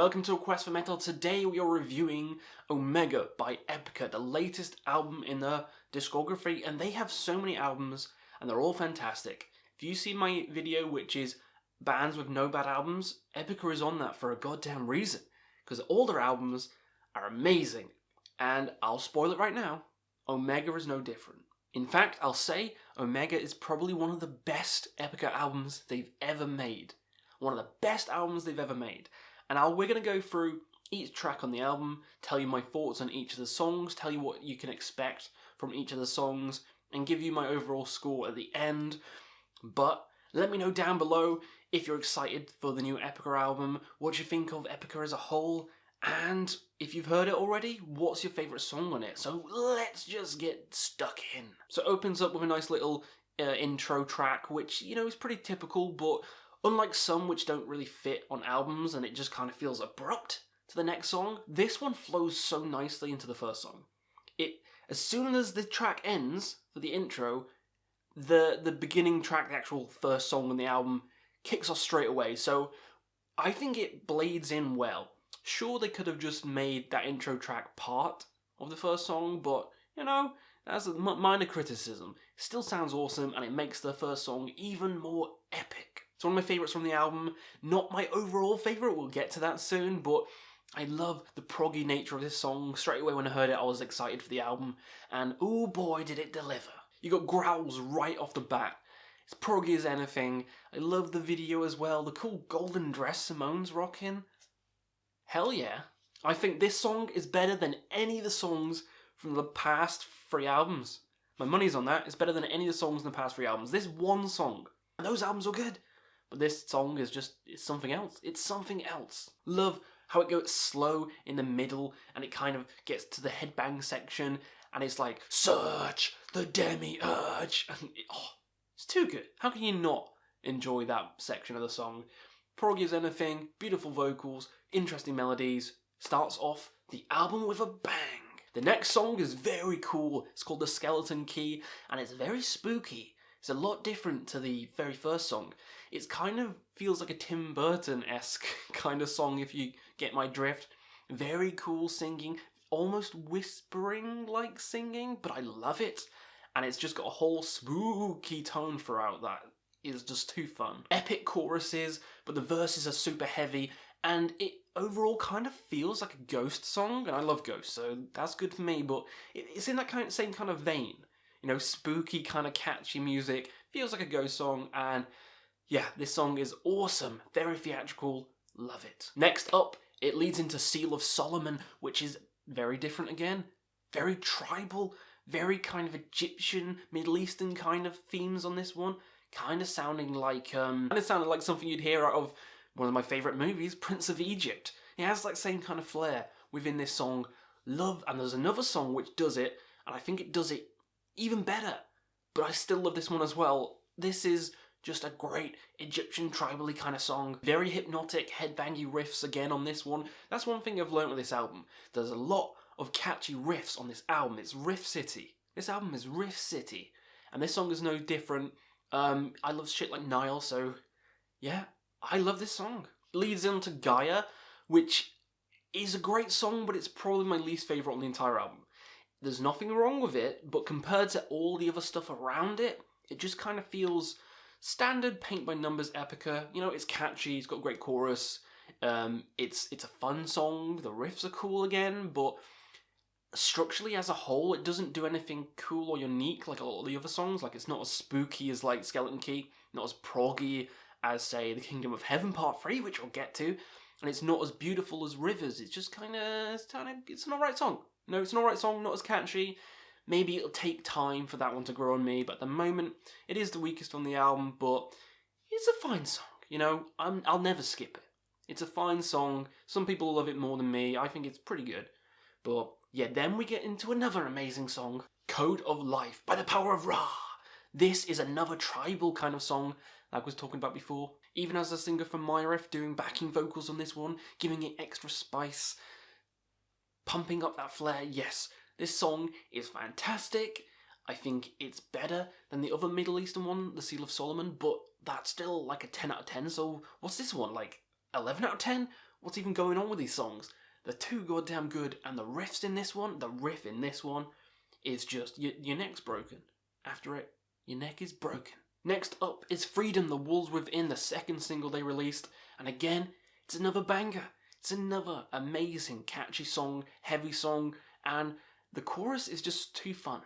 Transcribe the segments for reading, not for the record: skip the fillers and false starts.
Welcome to A Quest for Metal. Today we are reviewing Omega by Epica, the latest album in their discography, and they have so many albums and they're all fantastic. If you see my video, which is bands with no bad albums, Epica is on that for a goddamn reason, because all their albums are amazing. And I'll spoil it right now, Omega is no different. In fact, I'll say Omega is probably one of the best Epica albums they've ever made. One of the best albums they've ever made. And we're going to go through each track on the album, tell you my thoughts on each of the songs, tell you what you can expect from each of the songs, and give you my overall score at the end. But let me know down below if you're excited for the new Epica album, what you think of Epica as a whole, and if you've heard it already, what's your favourite song on it? So let's just get stuck in. So it opens up with a nice little intro track, which, you know, is pretty typical, but unlike some which don't really fit on albums and it just kind of feels abrupt to the next song, this one flows so nicely into the first song. As soon as the track ends for the intro, the beginning track, the actual first song on the album, kicks off straight away. So I think it blades in well. Sure, they could have just made that intro track part of the first song, but, you know, that's a minor criticism. It still sounds awesome, and it makes the first song even more epic. It's one of my favourites from the album. Not my overall favourite, we'll get to that soon, but I love the proggy nature of this song. Straight away when I heard it, I was excited for the album, and oh boy did it deliver. You got growls right off the bat. It's proggy as anything. I love the video as well, the cool golden dress Simone's rocking. Hell yeah. I think this song is better than any of the songs from the past 3 albums. My money's on that. It's better than any of the songs in the past 3 albums. This one song. And those albums are good. But this song is just, it's something else. It's something else. Love how it goes slow in the middle and it kind of gets to the headbang section and it's like, search the demiurge. And it's too good. How can you not enjoy that section of the song? Proggy as anything, beautiful vocals, interesting melodies. Starts off the album with a bang. The next song is very cool. It's called The Skeleton Key, and it's very spooky. It's a lot different to the very first song. It kind of feels like a Tim Burton-esque kind of song, if you get my drift. Very cool singing, almost whispering-like singing, but I love it. And it's just got a whole spooky tone throughout that. Is just too fun. Epic choruses, but the verses are super heavy, and it overall kind of feels like a Ghost song, and I love Ghost, so that's good for me, but it's in that same kind of vein. You know, spooky, kind of catchy music, feels like a Ghost song, and yeah, this song is awesome, very theatrical, love it. Next up, it leads into Seal of Solomon, which is very different again, very tribal, very kind of Egyptian, Middle Eastern kind of themes on this one. Kind of sounding like, something you'd hear out of one of my favourite movies, Prince of Egypt. It has that same kind of flair within this song. Love, and there's another song which does it, and I think it does it even better. But I still love this one as well. This is just a great Egyptian tribally kind of song. Very hypnotic, headbangy riffs again on this one. That's one thing I've learned with this album. There's a lot of catchy riffs on this album. It's Riff City. This album is Riff City. And this song is no different. I love shit like Nile, so yeah, I love this song. It leads into Gaia, which is a great song, but it's probably my least favourite on the entire album. There's nothing wrong with it, but compared to all the other stuff around it, it just kind of feels standard paint-by-numbers Epica. You know, it's catchy, it's got a great chorus, it's a fun song, the riffs are cool again, but structurally as a whole, it doesn't do anything cool or unique like a lot of the other songs. Like, it's not as spooky as, like, Skeleton Key, not as proggy as, say, The Kingdom of Heaven Part 3, which we'll get to, and it's not as beautiful as Rivers. It's just it's an alright song. No, it's an alright song, not as catchy. Maybe it'll take time for that one to grow on me, but at the moment, it is the weakest on the album, but it's a fine song, you know? I'll never skip it. It's a fine song. Some people love it more than me. I think it's pretty good, but yeah, then we get into another amazing song, Code of Life by the Power of Ra. This is another tribal kind of song, like I was talking about before. Even as a singer from Myref doing backing vocals on this one, giving it extra spice, pumping up that flair. Yes, this song is fantastic. I think it's better than the other Middle Eastern one, the Seal of Solomon, but that's still like a 10 out of 10, so what's this one, like 11 out of 10? what's even going on with these songs? They're too goddamn good, and the riff in this one is just, your neck's broken. After it, your neck is broken. Next up is Freedom, The Wolves Within, the second single they released, and again, it's another banger. It's another amazing, catchy song, heavy song, and the chorus is just too fun.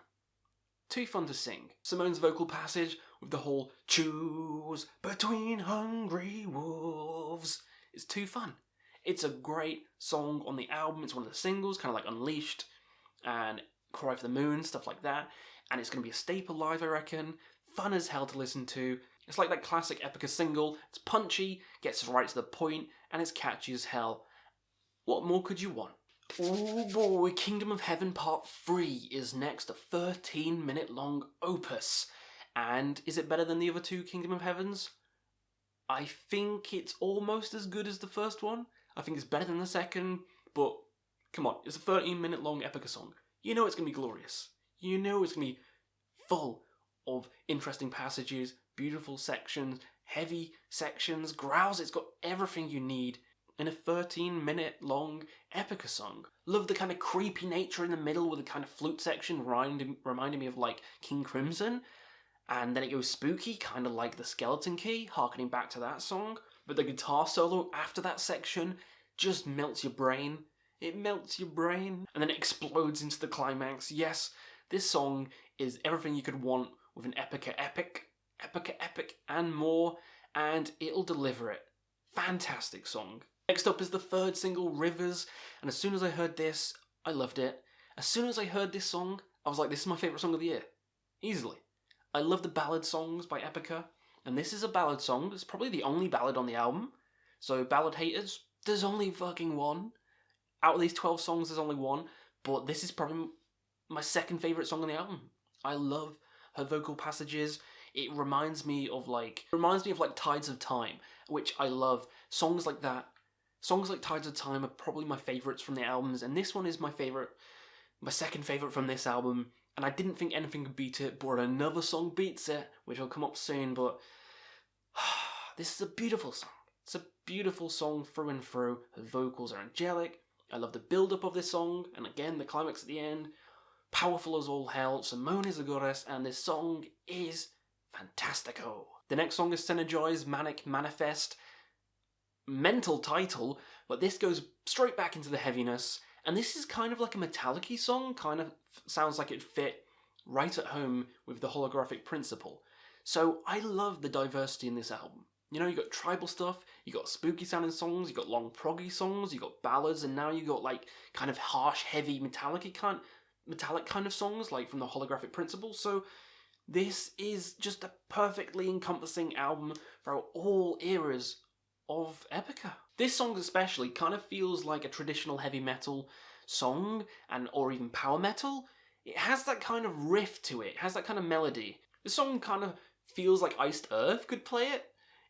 Too fun to sing. Simone's vocal passage with the whole choose between hungry wolves is too fun. It's a great song on the album. It's one of the singles, kind of like Unleashed and Cry for the Moon, stuff like that. And it's going to be a staple live, I reckon. Fun as hell to listen to. It's like that classic Epica single. It's punchy, gets right to the point, and it's catchy as hell. What more could you want? Oh boy, Kingdom of Heaven Part 3 is next, a 13-minute long opus. And is it better than the other two Kingdom of Heavens? I think it's almost as good as the first one. I think it's better than the second, but come on, it's a 13-minute long Epica song. You know it's going to be glorious. You know it's going to be full of interesting passages, beautiful sections, heavy sections, growls. It's got everything you need in a 13-minute long Epica song. Love the kind of creepy nature in the middle with the kind of flute section reminding me of like King Crimson. And then it goes spooky, kind of like the Skeleton Key, harkening back to that song. But the guitar solo after that section just melts your brain. It melts your brain. And then it explodes into the climax. Yes, this song is everything you could want with an Epica epic, and more. And it'll deliver it. Fantastic song. Next up is the third single, Rivers, and as soon as I heard this, I loved it. As soon as I heard this song, I was like, this is my favourite song of the year. Easily. I love the ballad songs by Epica, and this is a ballad song. It's probably the only ballad on the album. So, ballad haters, there's only fucking one. Out of these 12 songs, there's only one, but this is probably my second favourite song on the album. I love her vocal passages. It reminds me of like Tides of Time, which I love. Songs like that. Songs like Tides of Time are probably my favourites from the albums, and this one is my second favourite from this album, and I didn't think anything could beat it, but another song beats it, which will come up soon, but this is a beautiful song. It's a beautiful song through and through. Her vocals are angelic. I love the build-up of this song, and again, the climax at the end. Powerful as all hell. Simone is a goddess, and this song is fantastico. The next song is Synergize, Manic Manifest. Mental title, but this goes straight back into the heaviness, and this is kind of like a Metallic-y song, kind of sounds like it fit right at home with the holographic principle. So I love the diversity in this album. You know, you got tribal stuff, you got spooky sounding songs, you got long proggy songs, you got ballads, and now you got like kind of harsh, heavy, metallic kind of songs, like from the holographic principle. So this is just a perfectly encompassing album for all eras of Epica. This song especially kind of feels like a traditional heavy metal song, or even power metal. It has that kind of riff to it, it has that kind of melody. The song kind of feels like Iced Earth could play it.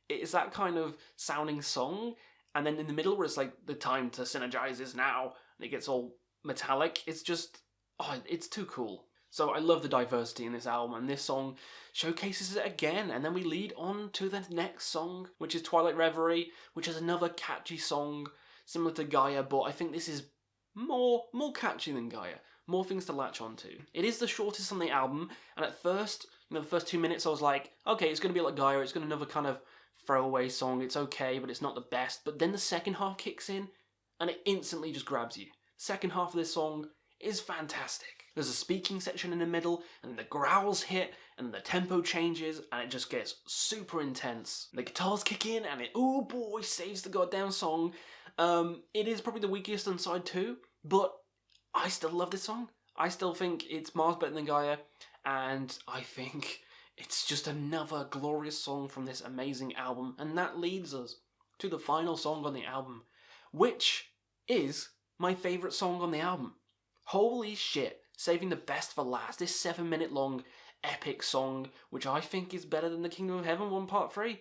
It's that kind of sounding song, and then in the middle where it's like, the time to synergize is now, and it gets all metallic, it's just, it's too cool. So I love the diversity in this album, and this song showcases it again, and then we lead on to the next song, which is Twilight Reverie, which is another catchy song, similar to Gaia, but I think this is more catchy than Gaia. More things to latch onto. It is the shortest on the album, and at first, the first 2 minutes I was like, okay, it's going to be like Gaia, it's going to be another kind of throwaway song, it's okay, but it's not the best. But then the second half kicks in, and it instantly just grabs you. Second half of this song is fantastic. There's a speaking section in the middle, and then the growls hit, and the tempo changes, and it just gets super intense. The guitars kick in, and it, oh boy, saves the goddamn song. It is probably the weakest on side 2, but I still love this song. I still think it's miles better than Gaia, and I think it's just another glorious song from this amazing album, and that leads us to the final song on the album, which is my favourite song on the album. Holy shit, saving the best for last. This 7-minute long epic song, which I think is better than the Kingdom of Heaven 1 Part 3.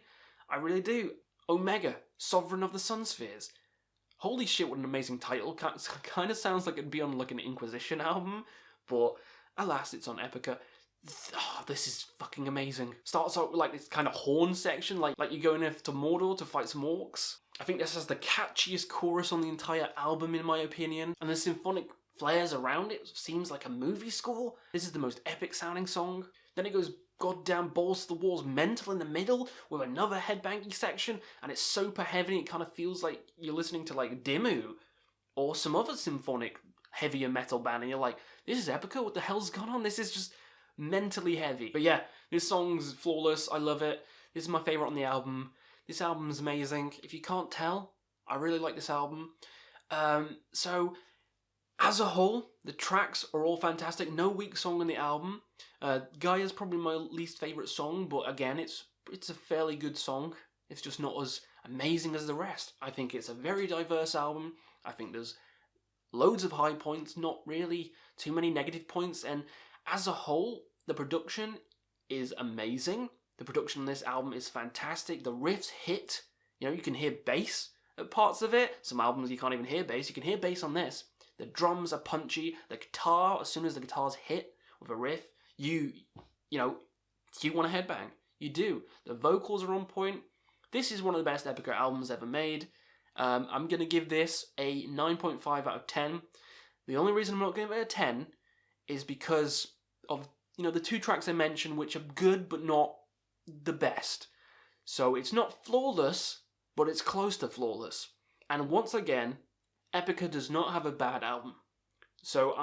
I really do. Omega, Sovereign of the Sun Spheres. Holy shit, what an amazing title. Kind of sounds like it'd be on like an Inquisition album, but alas, it's on Epica. Oh, this is fucking amazing. Starts out with like this kind of horn section, like you're going to Mordor to fight some orcs. I think this has the catchiest chorus on the entire album in my opinion, and the symphonic flares around it seems like a movie score. This is the most epic sounding song. Then it goes goddamn balls to the walls mental in the middle with another headbanging section, and it's super heavy. It kind of feels like you're listening to like Dimmu or some other symphonic heavier metal band, and you're like, this is Epica, what the hell's gone on? This is just mentally heavy. But yeah, this song's flawless. I love it. This is my favourite on the album. This album's amazing. If you can't tell, I really like this album. So as a whole, the tracks are all fantastic. No weak song on the album. Gaia's probably my least favourite song, but again, it's a fairly good song. It's just not as amazing as the rest. I think it's a very diverse album. I think there's loads of high points, not really too many negative points, and as a whole, the production is amazing. The production on this album is fantastic. The riffs hit. You know, you can hear bass at parts of it. Some albums you can't even hear bass. You can hear bass on this. The drums are punchy. The guitar, as soon as the guitar's hit with a riff, you want to headbang. You do. The vocals are on point. This is one of the best Epica albums ever made. I'm going to give this a 9.5 out of 10. The only reason I'm not giving it a 10 is because of, the two tracks I mentioned, which are good but not the best. So it's not flawless, but it's close to flawless. And once again, Epica does not have a bad album. So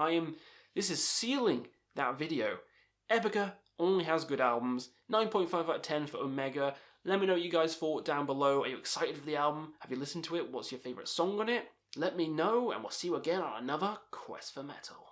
this is sealing that video. Epica only has good albums. 9.5 out of 10 for Omega. Let me know what you guys thought down below. Are you excited for the album? Have you listened to it? What's your favourite song on it? Let me know, and we'll see you again on another Quest for Metal.